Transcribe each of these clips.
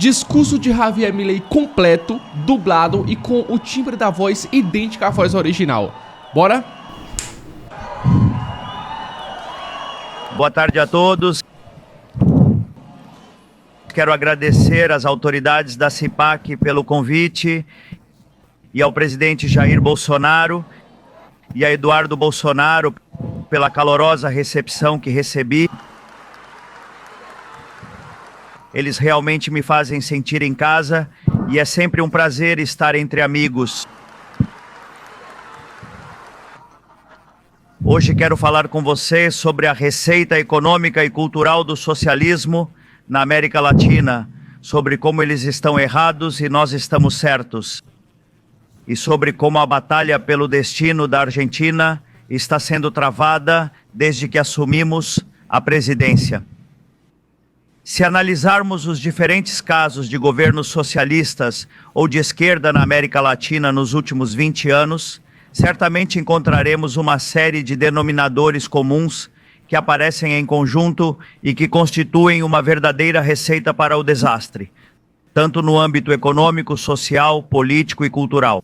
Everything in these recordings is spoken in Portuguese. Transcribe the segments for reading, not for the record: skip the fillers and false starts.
Discurso de Javier Milei completo, dublado e com o timbre da voz idêntica à voz original. Bora? Boa tarde a todos. Quero agradecer às autoridades da CIPAC pelo convite e ao presidente Jair Bolsonaro e a Eduardo Bolsonaro pela calorosa recepção que recebi. Eles realmente me fazem sentir em casa e é sempre um prazer estar entre amigos. Hoje quero falar com você sobre a receita econômica e cultural do socialismo na América Latina, sobre como eles estão errados e nós estamos certos, e sobre como a batalha pelo destino da Argentina está sendo travada desde que assumimos a presidência. Se analisarmos os diferentes casos de governos socialistas ou de esquerda na América Latina nos últimos 20 anos, certamente encontraremos uma série de denominadores comuns que aparecem em conjunto e que constituem uma verdadeira receita para o desastre, tanto no âmbito econômico, social, político e cultural.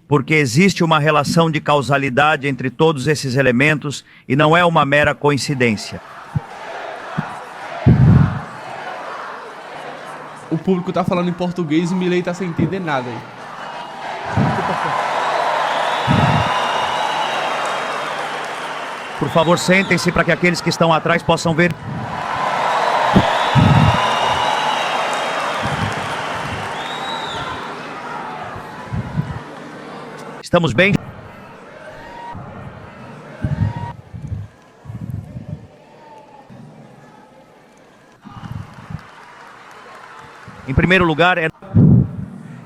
Porque existe uma relação de causalidade entre todos esses elementos e não é uma mera coincidência. O público tá falando em português e o Milei tá sem entender nada aí. Por favor, sentem-se para que aqueles que estão atrás possam ver. Estamos bem? Em primeiro lugar, é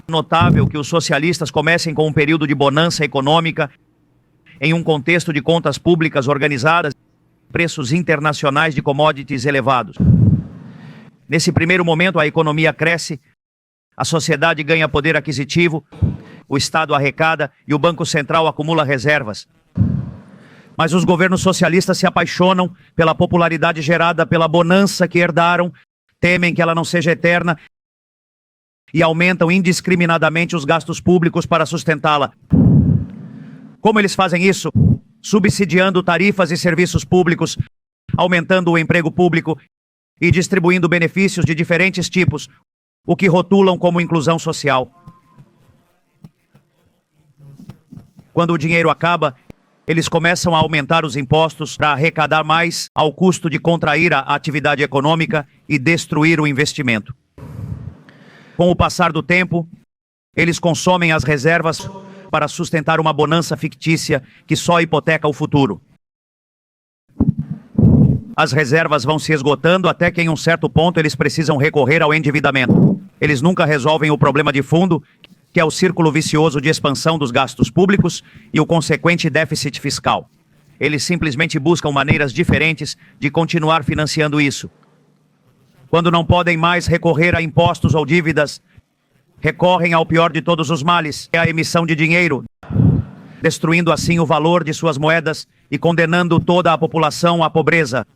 notável que os socialistas comecem com um período de bonança econômica em um contexto de contas públicas organizadas e preços internacionais de commodities elevados. Nesse primeiro momento, a economia cresce, a sociedade ganha poder aquisitivo, o Estado arrecada e o Banco Central acumula reservas. Mas os governos socialistas se apaixonam pela popularidade gerada pela bonança que herdaram, temem que ela não seja eterna e aumentam indiscriminadamente os gastos públicos para sustentá-la. Como eles fazem isso? Subsidiando tarifas e serviços públicos, aumentando o emprego público e distribuindo benefícios de diferentes tipos, o que rotulam como inclusão social. Quando o dinheiro acaba, eles começam a aumentar os impostos para arrecadar mais ao custo de contrair a atividade econômica e destruir o investimento. Com o passar do tempo, eles consomem as reservas para sustentar uma bonança fictícia que só hipoteca o futuro. As reservas vão se esgotando até que em um certo ponto eles precisam recorrer ao endividamento. Eles nunca resolvem o problema de fundo, que é o círculo vicioso de expansão dos gastos públicos e o consequente déficit fiscal. Eles simplesmente buscam maneiras diferentes de continuar financiando isso. Quando não podem mais recorrer a impostos ou dívidas, recorrem ao pior de todos os males, que é a emissão de dinheiro, destruindo assim o valor de suas moedas e condenando toda a população à pobreza.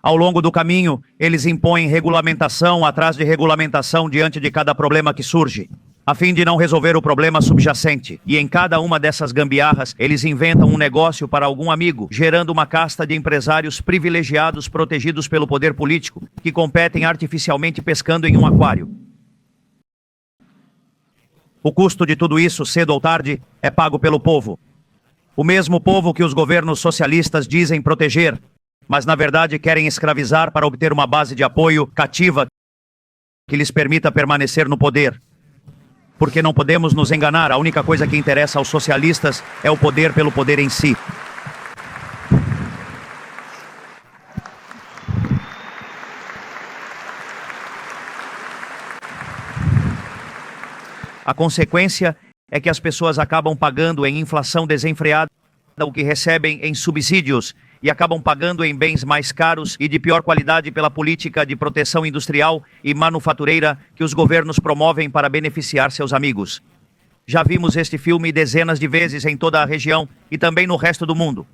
Ao longo do caminho, eles impõem regulamentação atrás de regulamentação diante de cada problema que surge, a fim de não resolver o problema subjacente. E em cada uma dessas gambiarras, eles inventam um negócio para algum amigo, gerando uma casta de empresários privilegiados protegidos pelo poder político, que competem artificialmente pescando em um aquário. O custo de tudo isso, cedo ou tarde, é pago pelo povo. O mesmo povo que os governos socialistas dizem proteger, mas na verdade querem escravizar para obter uma base de apoio cativa que lhes permita permanecer no poder. Porque não podemos nos enganar, a única coisa que interessa aos socialistas é o poder pelo poder em si. A consequência é que as pessoas acabam pagando em inflação desenfreada o que recebem em subsídios e acabam pagando em bens mais caros e de pior qualidade pela política de proteção industrial e manufatureira que os governos promovem para beneficiar seus amigos. Já vimos este filme dezenas de vezes em toda a região e também no resto do mundo.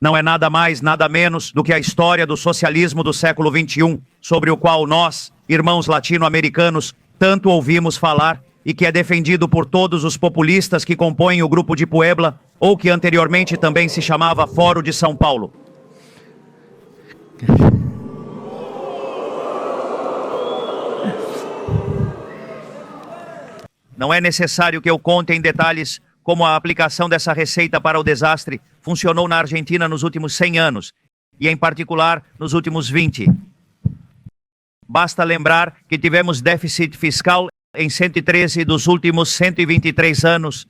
não é nada mais, nada menos do que a história do socialismo do século XXI, sobre o qual nós, irmãos latino-americanos, tanto ouvimos falar e que é defendido por todos os populistas que compõem o Grupo de Puebla, ou que anteriormente também se chamava Fórum de São Paulo. Não é necessário que eu conte em detalhes como a aplicação dessa receita para o desastre funcionou na Argentina nos últimos 100 anos, e em particular nos últimos 20. Basta lembrar que tivemos déficit fiscal em 113 dos últimos 123 anos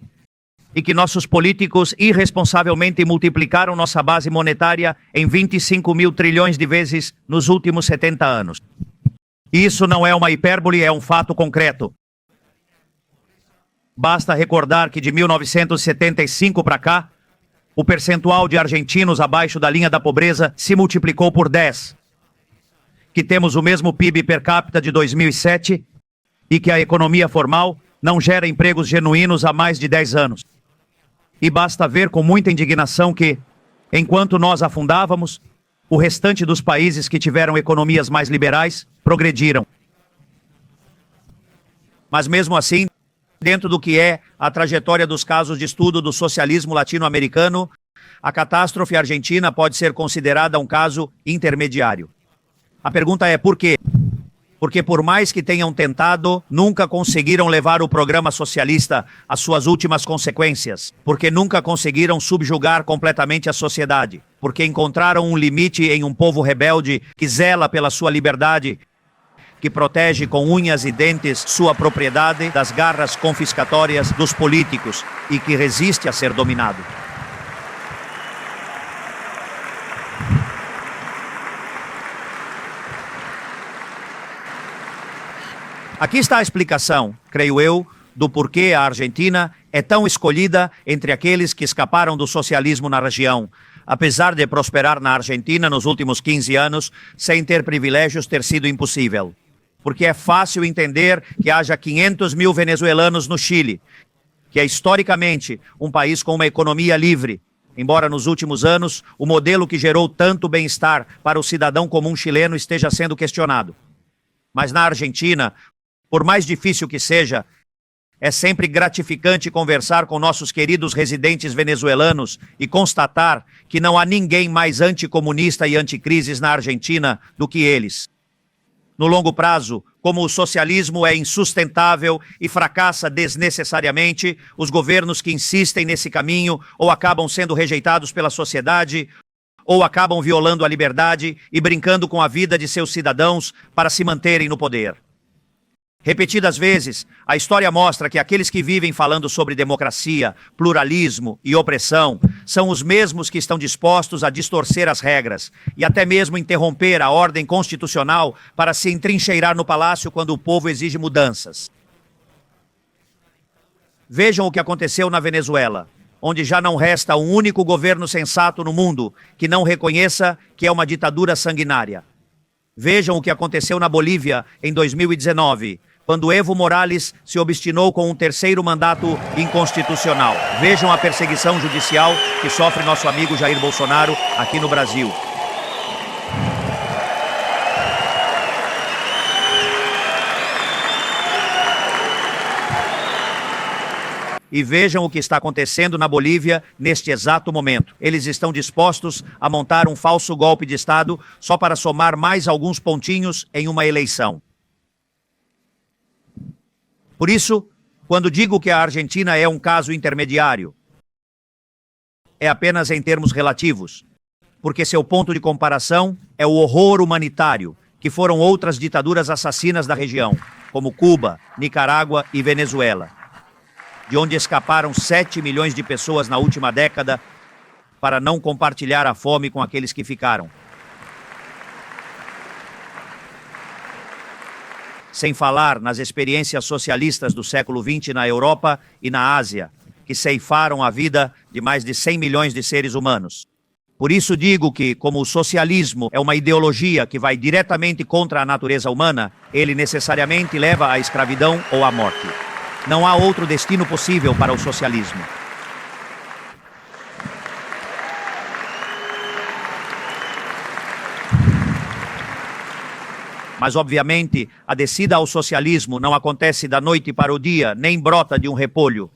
e que nossos políticos irresponsavelmente multiplicaram nossa base monetária em 25 mil trilhões de vezes nos últimos 70 anos. Isso não é uma hipérbole, é um fato concreto. Basta recordar que de 1975 para cá, o percentual de argentinos abaixo da linha da pobreza se multiplicou por 10. Que temos o mesmo PIB per capita de 2007 e que a economia formal não gera empregos genuínos há mais de 10 anos. E basta ver com muita indignação que, enquanto nós afundávamos, o restante dos países que tiveram economias mais liberais progrediram. Mas mesmo assim, dentro do que é a trajetória dos casos de estudo do socialismo latino-americano, a catástrofe argentina pode ser considerada um caso intermediário. A pergunta é por quê? Porque por mais que tenham tentado, nunca conseguiram levar o programa socialista às suas últimas consequências. Porque nunca conseguiram subjugar completamente a sociedade. Porque encontraram um limite em um povo rebelde que zela pela sua liberdade, que protege com unhas e dentes sua propriedade das garras confiscatórias dos políticos e que resiste a ser dominado. Aqui está a explicação, creio eu, do porquê a Argentina é tão escolhida entre aqueles que escaparam do socialismo na região, apesar de prosperar na Argentina nos últimos 15 anos, sem ter privilégios ter sido impossível. Porque é fácil entender que haja 500 mil venezuelanos no Chile, que é historicamente um país com uma economia livre, embora nos últimos anos o modelo que gerou tanto bem-estar para o cidadão comum chileno esteja sendo questionado. Mas na Argentina, por mais difícil que seja, é sempre gratificante conversar com nossos queridos residentes venezuelanos e constatar que não há ninguém mais anticomunista e anticrises na Argentina do que eles. No longo prazo, como o socialismo é insustentável e fracassa desnecessariamente, os governos que insistem nesse caminho ou acabam sendo rejeitados pela sociedade, ou acabam violando a liberdade e brincando com a vida de seus cidadãos para se manterem no poder. Repetidas vezes, a história mostra que aqueles que vivem falando sobre democracia, pluralismo e opressão são os mesmos que estão dispostos a distorcer as regras e até mesmo interromper a ordem constitucional para se entrincheirar no palácio quando o povo exige mudanças. Vejam o que aconteceu na Venezuela, onde já não resta um único governo sensato no mundo que não reconheça que é uma ditadura sanguinária. Vejam o que aconteceu na Bolívia em 2019, quando Evo Morales se obstinou com um terceiro mandato inconstitucional. Vejam a perseguição judicial que sofre nosso amigo Jair Bolsonaro aqui no Brasil. E vejam o que está acontecendo na Bolívia neste exato momento. Eles estão dispostos a montar um falso golpe de Estado só para somar mais alguns pontinhos em uma eleição. Por isso, quando digo que a Argentina é um caso intermediário, é apenas em termos relativos, porque seu ponto de comparação é o horror humanitário, que foram outras ditaduras assassinas da região, como Cuba, Nicarágua e Venezuela, de onde escaparam 7 milhões de pessoas na última década para não compartilhar a fome com aqueles que ficaram. Sem falar nas experiências socialistas do século XX na Europa e na Ásia, que ceifaram a vida de mais de 100 milhões de seres humanos. Por isso digo que, como o socialismo é uma ideologia que vai diretamente contra a natureza humana, ele necessariamente leva à escravidão ou à morte. Não há outro destino possível para o socialismo. Mas, obviamente, a descida ao socialismo não acontece da noite para o dia, nem brota de um repolho.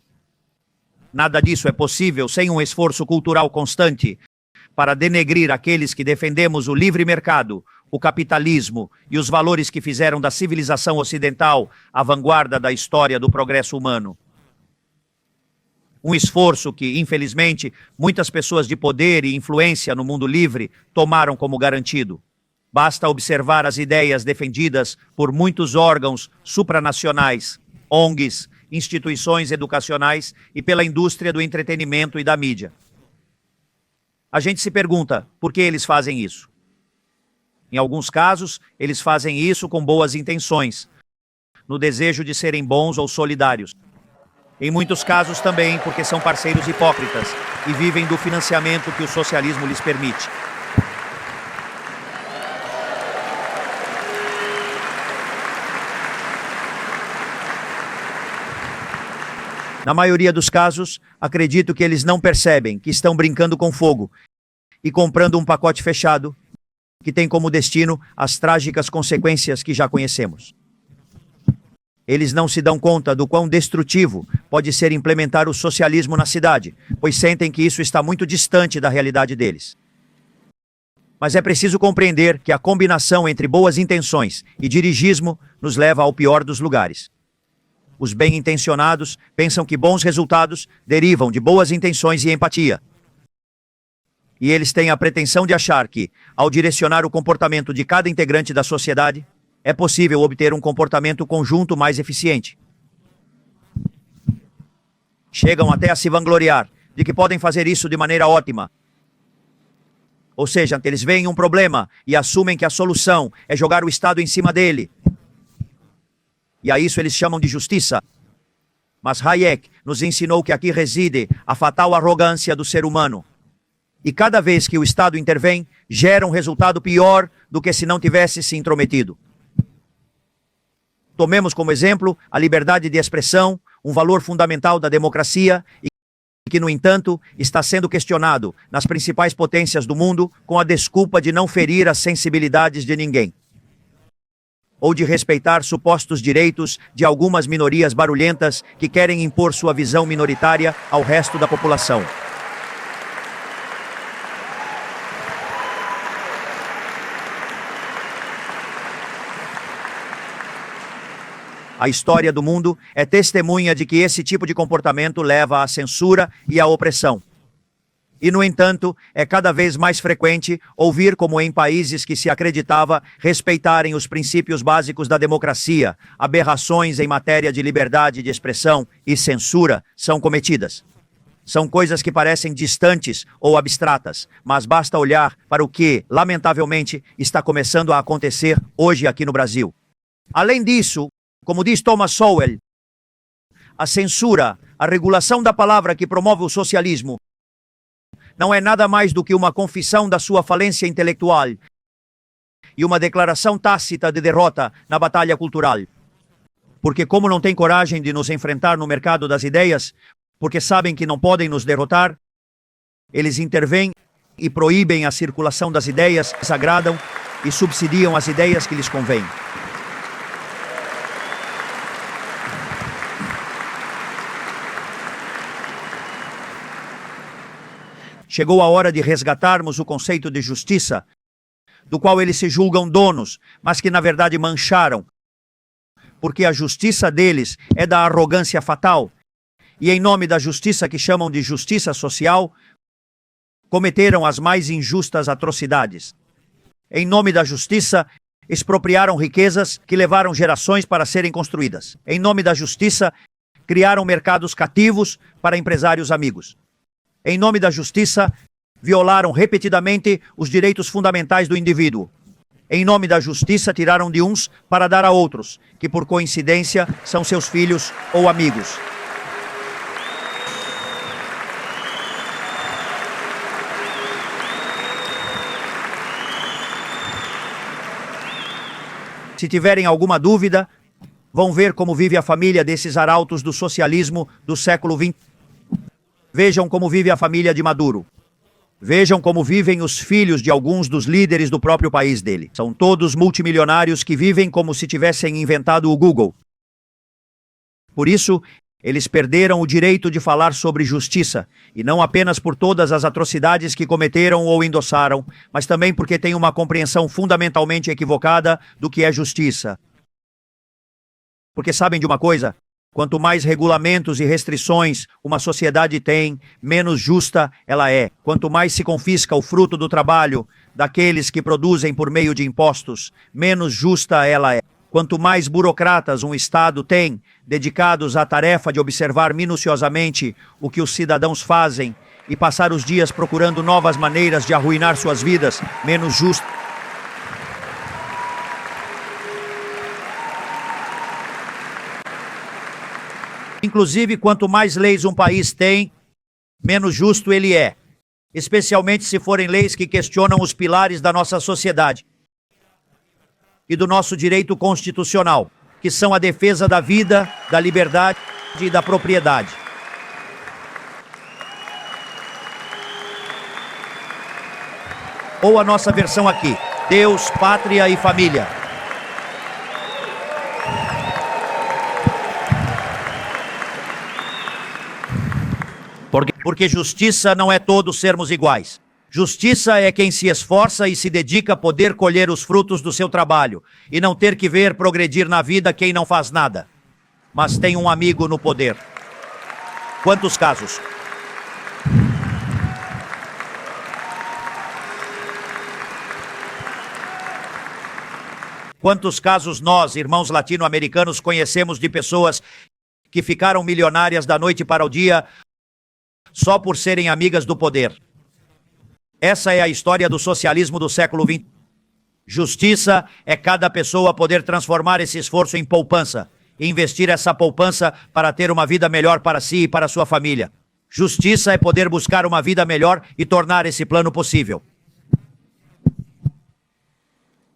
Nada disso é possível sem um esforço cultural constante para denegrir aqueles que defendemos o livre mercado, o capitalismo e os valores que fizeram da civilização ocidental a vanguarda da história do progresso humano. Um esforço que, infelizmente, muitas pessoas de poder e influência no mundo livre tomaram como garantido. Basta observar as ideias defendidas por muitos órgãos supranacionais, ONGs, instituições educacionais e pela indústria do entretenimento e da mídia. A gente se pergunta por que eles fazem isso. Em alguns casos, eles fazem isso com boas intenções, no desejo de serem bons ou solidários. Em muitos casos também porque são parceiros hipócritas e vivem do financiamento que o socialismo lhes permite. Na maioria dos casos, acredito que eles não percebem que estão brincando com fogo e comprando um pacote fechado que tem como destino as trágicas consequências que já conhecemos. Eles não se dão conta do quão destrutivo pode ser implementar o socialismo na cidade, pois sentem que isso está muito distante da realidade deles. Mas é preciso compreender que a combinação entre boas intenções e dirigismo nos leva ao pior dos lugares. Os bem-intencionados pensam que bons resultados derivam de boas intenções e empatia. E eles têm a pretensão de achar que, ao direcionar o comportamento de cada integrante da sociedade, é possível obter um comportamento conjunto mais eficiente. Chegam até a se vangloriar de que podem fazer isso de maneira ótima. Ou seja, eles veem um problema e assumem que a solução é jogar o Estado em cima dele. E a isso eles chamam de justiça. Mas Hayek nos ensinou que aqui reside a fatal arrogância do ser humano. E cada vez que o Estado intervém, gera um resultado pior do que se não tivesse se intrometido. Tomemos como exemplo a liberdade de expressão, um valor fundamental da democracia e que, no entanto, está sendo questionado nas principais potências do mundo com a desculpa de não ferir as sensibilidades de ninguém, ou de respeitar supostos direitos de algumas minorias barulhentas que querem impor sua visão minoritária ao resto da população. A história do mundo é testemunha de que esse tipo de comportamento leva à censura e à opressão. E, no entanto, é cada vez mais frequente ouvir como em países que se acreditava respeitarem os princípios básicos da democracia, aberrações em matéria de liberdade de expressão e censura são cometidas. São coisas que parecem distantes ou abstratas, mas basta olhar para o que, lamentavelmente, está começando a acontecer hoje aqui no Brasil. Além disso, como diz Thomas Sowell, a censura, a regulação da palavra que promove o socialismo, não é nada mais do que uma confissão da sua falência intelectual e uma declaração tácita de derrota na batalha cultural. Porque como não têm coragem de nos enfrentar no mercado das ideias, porque sabem que não podem nos derrotar, eles intervêm e proíbem a circulação das ideias que desagradam e subsidiam as ideias que lhes convêm. Chegou a hora de resgatarmos o conceito de justiça, do qual eles se julgam donos, mas que na verdade mancharam, porque a justiça deles é da arrogância fatal, e em nome da justiça que chamam de justiça social, cometeram as mais injustas atrocidades. Em nome da justiça, expropriaram riquezas que levaram gerações para serem construídas. Em nome da justiça, criaram mercados cativos para empresários amigos. Em nome da justiça, violaram repetidamente os direitos fundamentais do indivíduo. Em nome da justiça, tiraram de uns para dar a outros, que por coincidência são seus filhos ou amigos. Se tiverem alguma dúvida, vão ver como vive a família desses arautos do socialismo do século XX. Vejam como vive a família de Maduro. Vejam como vivem os filhos de alguns dos líderes do próprio país dele. São todos multimilionários que vivem como se tivessem inventado o Google. Por isso, eles perderam o direito de falar sobre justiça, e não apenas por todas as atrocidades que cometeram ou endossaram, mas também porque têm uma compreensão fundamentalmente equivocada do que é justiça. Porque sabem de uma coisa? Quanto mais regulamentos e restrições uma sociedade tem, menos justa ela é. Quanto mais se confisca o fruto do trabalho daqueles que produzem por meio de impostos, menos justa ela é. Quanto mais burocratas um Estado tem dedicados à tarefa de observar minuciosamente o que os cidadãos fazem e passar os dias procurando novas maneiras de arruinar suas vidas, menos justa. Inclusive, quanto mais leis um país tem, menos justo ele é. Especialmente se forem leis que questionam os pilares da nossa sociedade e do nosso direito constitucional, que são a defesa da vida, da liberdade e da propriedade. Ou a nossa versão aqui: Deus, pátria e família. Porque justiça não é todos sermos iguais. Justiça é quem se esforça e se dedica a poder colher os frutos do seu trabalho e não ter que ver progredir na vida quem não faz nada, mas tem um amigo no poder. Quantos casos? Quantos casos nós, irmãos latino-americanos, conhecemos de pessoas que ficaram milionárias da noite para o dia só por serem amigas do poder? Essa é a história do socialismo do século XX. Justiça é cada pessoa poder transformar esse esforço em poupança e investir essa poupança para ter uma vida melhor para si e para sua família. Justiça é poder buscar uma vida melhor e tornar esse plano possível.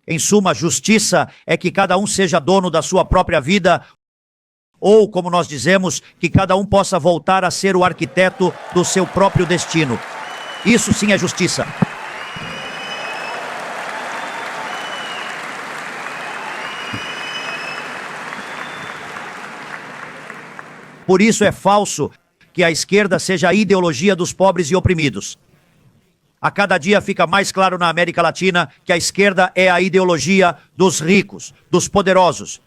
Em suma, justiça é que cada um seja dono da sua própria vida, ou, como nós dizemos, que cada um possa voltar a ser o arquiteto do seu próprio destino. Isso sim é justiça. Por isso é falso que a esquerda seja a ideologia dos pobres e oprimidos. A cada dia fica mais claro na América Latina que a esquerda é a ideologia dos ricos, dos poderosos,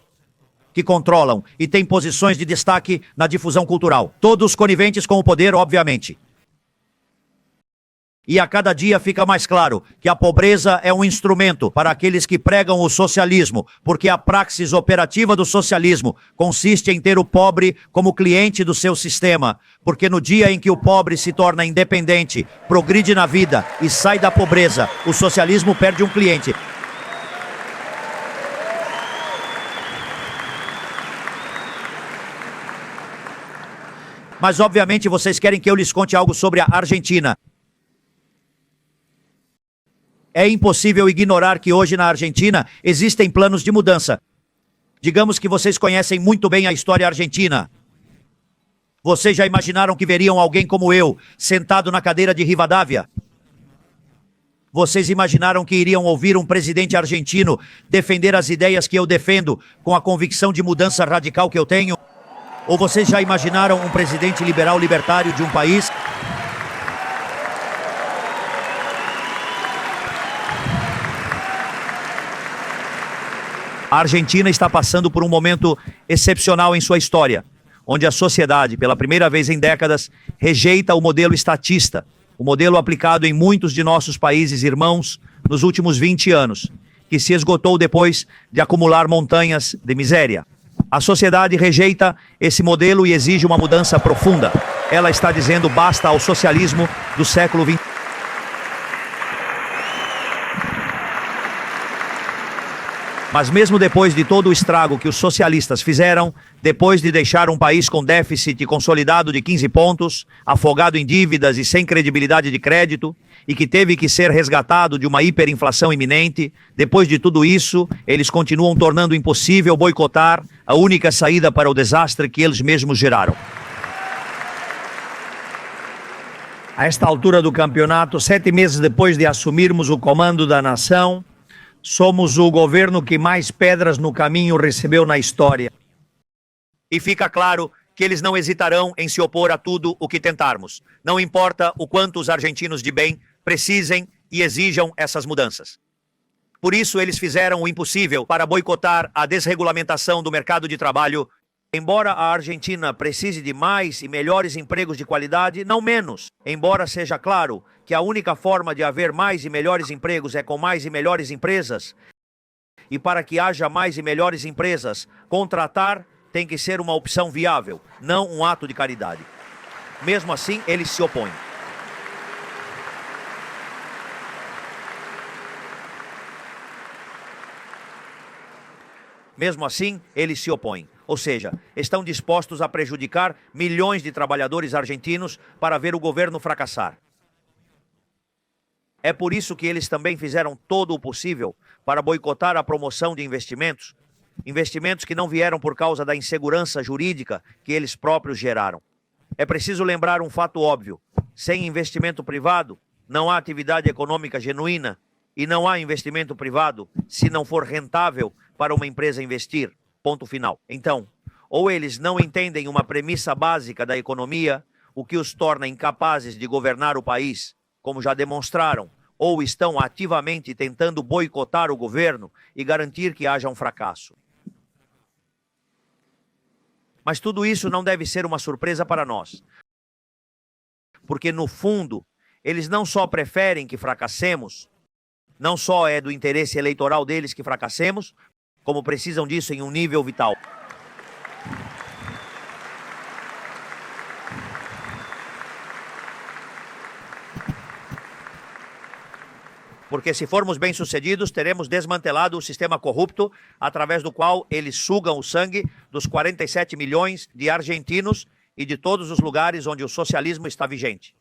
que controlam e têm posições de destaque na difusão cultural. Todos coniventes com o poder, obviamente. E a cada dia fica mais claro que a pobreza é um instrumento para aqueles que pregam o socialismo, porque a praxis operativa do socialismo consiste em ter o pobre como cliente do seu sistema, porque no dia em que o pobre se torna independente, progride na vida e sai da pobreza, o socialismo perde um cliente. Mas obviamente vocês querem que eu lhes conte algo sobre a Argentina. É impossível ignorar que hoje na Argentina existem planos de mudança. Digamos que vocês conhecem muito bem a história argentina. Vocês já imaginaram que veriam alguém como eu, sentado na cadeira de Rivadavia? Vocês imaginaram que iriam ouvir um presidente argentino defender as ideias que eu defendo, com a convicção de mudança radical que eu tenho? Ou vocês já imaginaram um presidente liberal libertário de um país? A Argentina está passando por um momento excepcional em sua história, onde a sociedade, pela primeira vez em décadas, rejeita o modelo estatista, o modelo aplicado em muitos de nossos países irmãos nos últimos 20 anos, que se esgotou depois de acumular montanhas de miséria. A sociedade rejeita esse modelo e exige uma mudança profunda. Ela está dizendo basta ao socialismo do século XX. Mas mesmo depois de todo o estrago que os socialistas fizeram, depois de deixar um país com déficit consolidado de 15 pontos, afogado em dívidas e sem credibilidade de crédito, e que teve que ser resgatado de uma hiperinflação iminente, depois de tudo isso, eles continuam tornando impossível boicotar a única saída para o desastre que eles mesmos geraram. A esta altura do campeonato, 7 meses depois de assumirmos o comando da nação, somos o governo que mais pedras no caminho recebeu na história. E fica claro que eles não hesitarão em se opor a tudo o que tentarmos. Não importa o quanto os argentinos de bem precisem e exijam essas mudanças. Por isso, eles fizeram o impossível para boicotar a desregulamentação do mercado de trabalho. Embora a Argentina precise de mais e melhores empregos de qualidade, não menos. Embora seja claro que a única forma de haver mais e melhores empregos é com mais e melhores empresas, e para que haja mais e melhores empresas, contratar tem que ser uma opção viável, não um ato de caridade. Mesmo assim, eles se opõem. Mesmo assim, eles se opõem. Ou seja, estão dispostos a prejudicar milhões de trabalhadores argentinos para ver o governo fracassar. É por isso que eles também fizeram todo o possível para boicotar a promoção de investimentos, investimentos que não vieram por causa da insegurança jurídica que eles próprios geraram. É preciso lembrar um fato óbvio: sem investimento privado, não há atividade econômica genuína, e não há investimento privado se não for rentável para uma empresa investir. Ponto final. Então, ou eles não entendem uma premissa básica da economia, o que os torna incapazes de governar o país, como já demonstraram, ou estão ativamente tentando boicotar o governo e garantir que haja um fracasso. Mas tudo isso não deve ser uma surpresa para nós. Porque, no fundo, eles não só preferem que fracassemos, não só é do interesse eleitoral deles que fracassemos, como precisam disso em um nível vital. Porque se formos bem-sucedidos, teremos desmantelado o sistema corrupto através do qual eles sugam o sangue dos 47 milhões de argentinos e de todos os lugares onde o socialismo está vigente.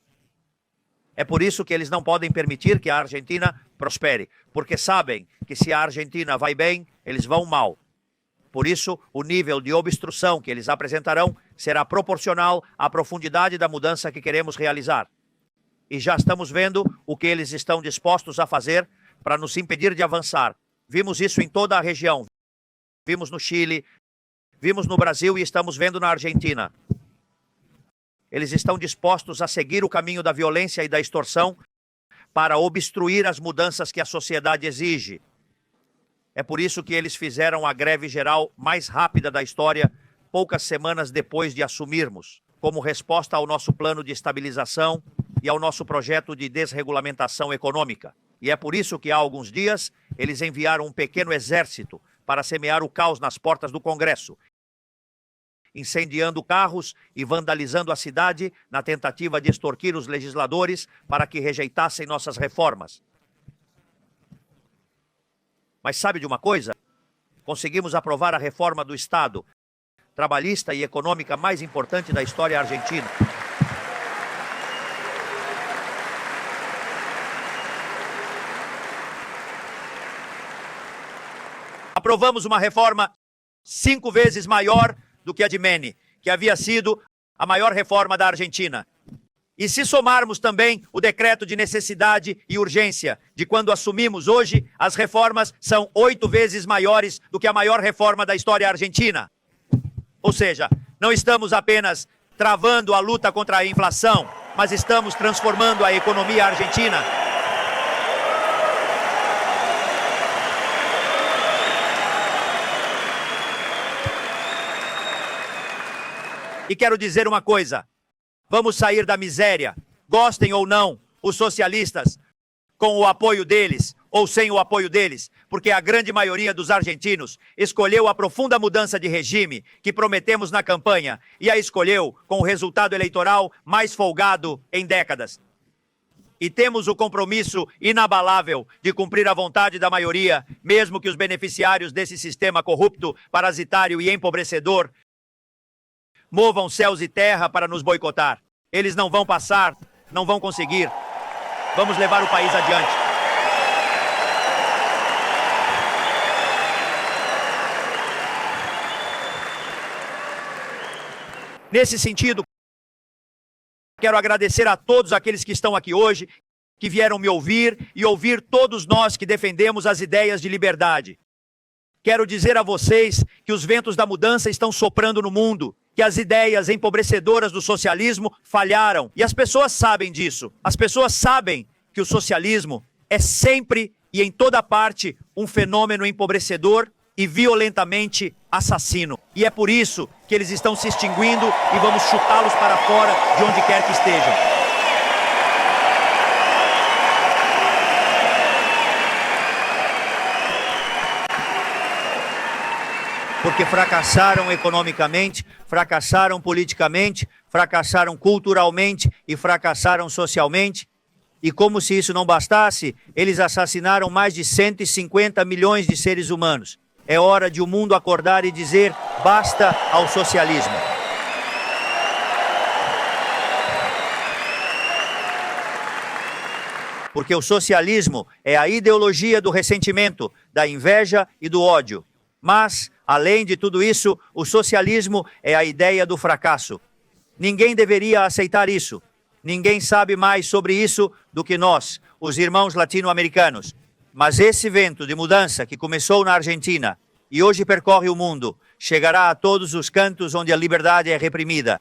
É por isso que eles não podem permitir que a Argentina prospere, porque sabem que se a Argentina vai bem, eles vão mal. Por isso, o nível de obstrução que eles apresentarão será proporcional à profundidade da mudança que queremos realizar. E já estamos vendo o que eles estão dispostos a fazer para nos impedir de avançar. Vimos isso em toda a região. Vimos no Chile, vimos no Brasil e estamos vendo na Argentina. Eles estão dispostos a seguir o caminho da violência e da extorsão para obstruir as mudanças que a sociedade exige. É por isso que eles fizeram a greve geral mais rápida da história, poucas semanas depois de assumirmos, como resposta ao nosso plano de estabilização e ao nosso projeto de desregulamentação econômica. E é por isso que há alguns dias eles enviaram um pequeno exército para semear o caos nas portas do Congresso, incendiando carros e vandalizando a cidade na tentativa de extorquir os legisladores para que rejeitassem nossas reformas. Mas sabe de uma coisa? Conseguimos aprovar a reforma do Estado, trabalhista e econômica mais importante da história argentina. Aprovamos uma reforma 5 vezes maior do que a de Menem, que havia sido a maior reforma da Argentina. E se somarmos também o decreto de necessidade e urgência de quando assumimos hoje, as reformas são 8 vezes maiores do que a maior reforma da história argentina. Ou seja, não estamos apenas travando a luta contra a inflação, mas estamos transformando a economia argentina e quero dizer uma coisa: vamos sair da miséria, gostem ou não, os socialistas, com o apoio deles ou sem o apoio deles, porque a grande maioria dos argentinos escolheu a profunda mudança de regime que prometemos na campanha e a escolheu com o resultado eleitoral mais folgado em décadas. E temos o compromisso inabalável de cumprir a vontade da maioria, mesmo que os beneficiários desse sistema corrupto, parasitário e empobrecedor movam céus e terra para nos boicotar. Eles não vão passar, não vão conseguir. Vamos levar o país adiante. Nesse sentido, Quero agradecer a todos aqueles que estão aqui hoje, que vieram me ouvir e ouvir todos nós que defendemos as ideias de liberdade. Quero dizer a vocês que os ventos da mudança estão soprando no mundo, que as ideias empobrecedoras do socialismo falharam. E as pessoas sabem disso. As pessoas sabem que o socialismo é sempre e em toda parte um fenômeno empobrecedor e violentamente assassino. E é por isso que eles estão se extinguindo e vamos chutá-los para fora de onde quer que estejam. Porque fracassaram economicamente, fracassaram politicamente, fracassaram culturalmente e fracassaram socialmente. E como se isso não bastasse, eles assassinaram mais de 150 milhões de seres humanos. É hora de o mundo acordar e dizer basta ao socialismo. Porque o socialismo é a ideologia do ressentimento, da inveja e do ódio. Mas, além de tudo isso, o socialismo é a ideia do fracasso. Ninguém deveria aceitar isso. Ninguém sabe mais sobre isso do que nós, os irmãos latino-americanos. Mas esse vento de mudança que começou na Argentina e hoje percorre o mundo, chegará a todos os cantos onde a liberdade é reprimida.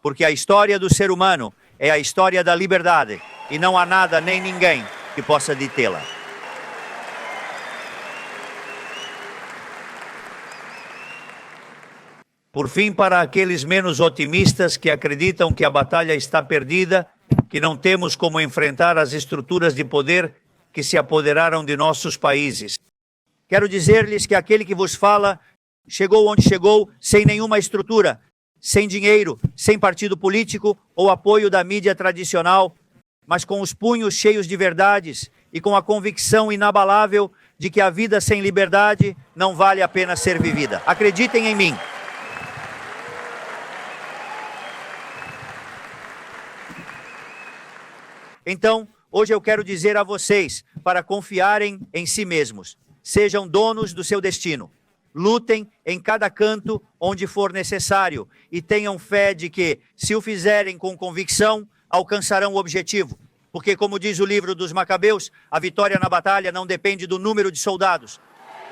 Porque a história do ser humano é a história da liberdade e não há nada nem ninguém que possa detê-la. Por fim, para aqueles menos otimistas que acreditam que a batalha está perdida, que não temos como enfrentar as estruturas de poder que se apoderaram de nossos países. Quero dizer-lhes que aquele que vos fala chegou onde chegou sem nenhuma estrutura, sem dinheiro, sem partido político ou apoio da mídia tradicional, mas com os punhos cheios de verdades e com a convicção inabalável de que a vida sem liberdade não vale a pena ser vivida. Acreditem em mim. Então, hoje eu quero dizer a vocês para confiarem em si mesmos. Sejam donos do seu destino. Lutem em cada canto onde for necessário e tenham fé de que, se o fizerem com convicção, alcançarão o objetivo. Porque, como diz o livro dos Macabeus, a vitória na batalha não depende do número de soldados,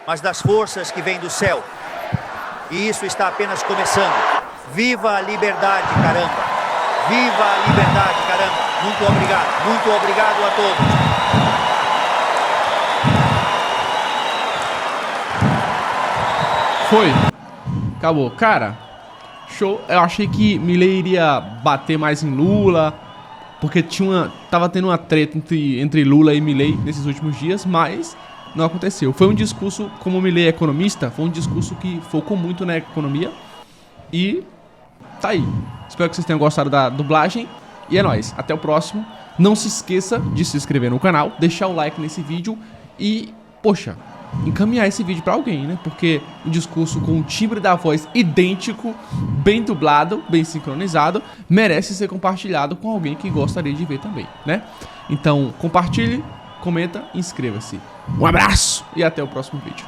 mas das forças que vêm do céu. E isso está apenas começando. Viva a liberdade, caramba! Viva a liberdade, caramba! Muito obrigado a todos. Foi. Acabou. Cara, show. Eu achei que Milei iria bater mais em Lula, porque tava tendo uma treta entre Lula e Milei nesses últimos dias, mas não aconteceu. Foi um discurso, como o Milei é economista, foi um discurso que focou muito na economia e tá aí. Espero que vocês tenham gostado da dublagem. E é nóis, até o próximo. Não se esqueça de se inscrever no canal, deixar o like nesse vídeo e, poxa, encaminhar esse vídeo pra alguém, né? Porque um discurso com um timbre da voz idêntico, bem dublado, bem sincronizado, merece ser compartilhado com alguém que gostaria de ver também, né? Então, compartilhe, comenta e inscreva-se. Um abraço e até o próximo vídeo.